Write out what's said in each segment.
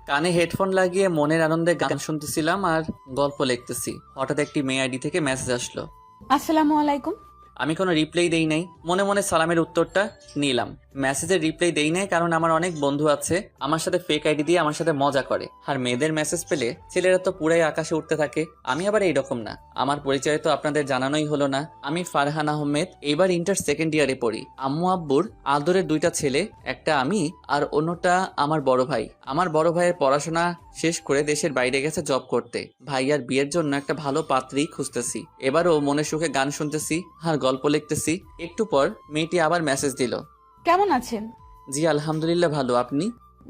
কানে হেডফোন লাগিয়ে মনের আনন্দে গান শুনতেছিলাম আর গল্প লিখতেছি। হঠাৎ একটি মেয়ে আইডি থেকে মেসেজ আসলো। আসসালামু আলাইকুম। আমি কোনো রিপ্লাই দেই নাই, মনে মনে সালামের উত্তরটা নিলাম। মেসেজের রিপ্লাই দেই নাই কারণ আমার অনেক বন্ধু আছে আমার সাথে ফেক আইডি দিয়ে আমার সাথে মজা করে। আর মেয়েদের মেসেজ পেলে ছেলেরা তো পুরাই আকাশে উঠতে থাকে, আমি আবার এইরকম না। আমার পরিচয় তো আপনাদের জানানোই হলো না। আমি ফারহান আহমেদ, এবার ইন্টার সেকেন্ড ইয়ারে পড়ি। আম্মু আব্বুর আদরের দুইটা ছেলে, একটা আমি আর অন্যটা আমার বড় ভাই। আমার বড় ভাইয়ের পড়াশোনা শেষ করে দেশের বাইরে গেছে জব করতে। ভাইয়ার বিয়ের জন্য একটা ভালো পাত্রী খুঁজতেছি। এবারও মনে সুখে গান শুনতেছি আর গল্প লিখতেছি। একটু পর মেয়েটি আবার মেসেজ দিল। কেমন আছেন? জি আলহামদুলিল্লাহ ভালো, আপনি?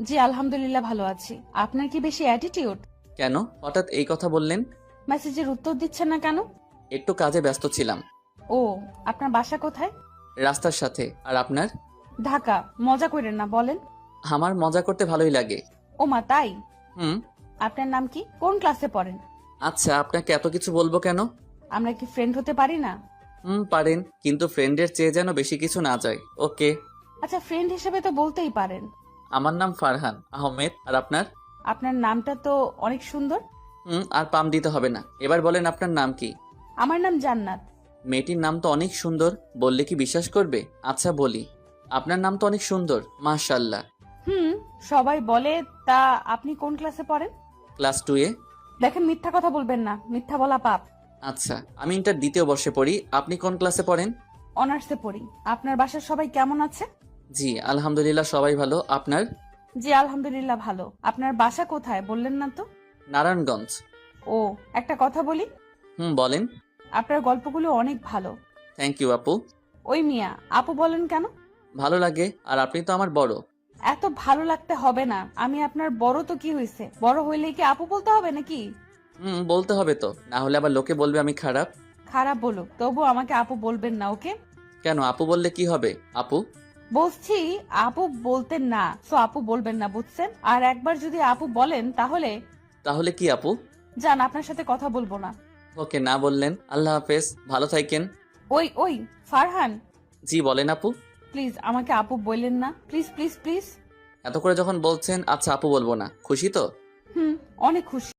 জি আলহামদুলিল্লাহ ভালো আছি। আপনার কি বেশি অ্যাটিটিউড? কেন হঠাৎ এই কথা বললেন? মেসেজের উত্তর দিচ্ছেন না কেন? একটু কাজে ব্যস্ত ছিলাম। ও, আপনার বাসা কোথায়? রাস্তার সাথে। আর আপনার? ঢাকা। মজা করেন না, বলেন। আমার মজা করতে ভালোই লাগে। ও মা, তাই? হুম। আপনার নাম কি? কোন ক্লাসে পড়েন? আচ্ছা, আপনাকে এত কিছু বলবো কেন? আমরা কি ফ্রেন্ড হতে পারি না? পারেন, কিন্তু ফ্রেন্ডের চেয়ে যেন বেশি কিছু না যায়। ওকে। আচ্ছা, ফ্রেন্ড হিসেবে তো বলতেই পারেন। আমার নাম ফারহান আহমেদ। আর আপনার? আপনার নামটা তো অনেক সুন্দর। আর পাম দিতে হবে না। এবার বলেন আপনার নাম কি? আমার নাম জান্নাত। মেয়েটির নাম তো অনেক সুন্দর, বললে কি বিশ্বাস করবে? আচ্ছা বলি, আপনার নাম তো অনেক সুন্দর, মাশাআল্লাহ। হুম, সবাই বলে। তা আপনি কোন ক্লাসে পড়েন? ক্লাস 2-এ। দেখেন, মিথ্যা কথা বলবেন না, মিথ্যা বলা পাপ। আচ্ছা, আমি ইন্টার দ্বিতীয় বর্ষে পড়ি। আপনি কোন ক্লাসে পড়েন? অনার্সে পড়ি। আপনার বাসার সবাই কেমন আছে? জি আলহামদুলিল্লাহ সবাই ভালো, আপনার? জি আলহামদুলিল্লাহ ভালো। আপনার বাসা কোথায় বললেন না তো? নারায়ণগঞ্জ। ও, একটা কথা বলি। বলেন। আপনার গল্পগুলো অনেক ভালো। থ্যাংক ইউ আপু। ওই মিয়া, আপু বলেন কেন? ভালো লাগে, আর আপনি তো আমার বড়। এত ভালো লাগতে হবে না। আমি আপনার বড় তো কি হয়েছে, বড় হইলে কি আপু বলতে হবে নাকি? বলতে হবে তো, না হলে আবার লোকে বলবে আমি খারাপ। খারাপ বলুক, তবু আমাকে আপু বলবেন না, ওকে? কেন, আপু বললে কি হবে? আপু। বলছি আপু বলতেন না, তো আপু বলবেন না, বুঝছেন? আর একবার যদি আপু বলেন তাহলে তাহলে কি আপু? যান, আপনার সাথে কথা বলবো না। ওকে, না বললেন। আল্লাহ হাফেজ, ভালো থাকেন। ওই ওই, ফারহান, জি বলেন আপু। প্লিজ আমাকে আপু বললেন না, প্লিজ প্লিজ প্লিজ। এত করে যখন বলছেন, আচ্ছা আপু বলবো না, খুশি তো? হুম, অনেক খুশি।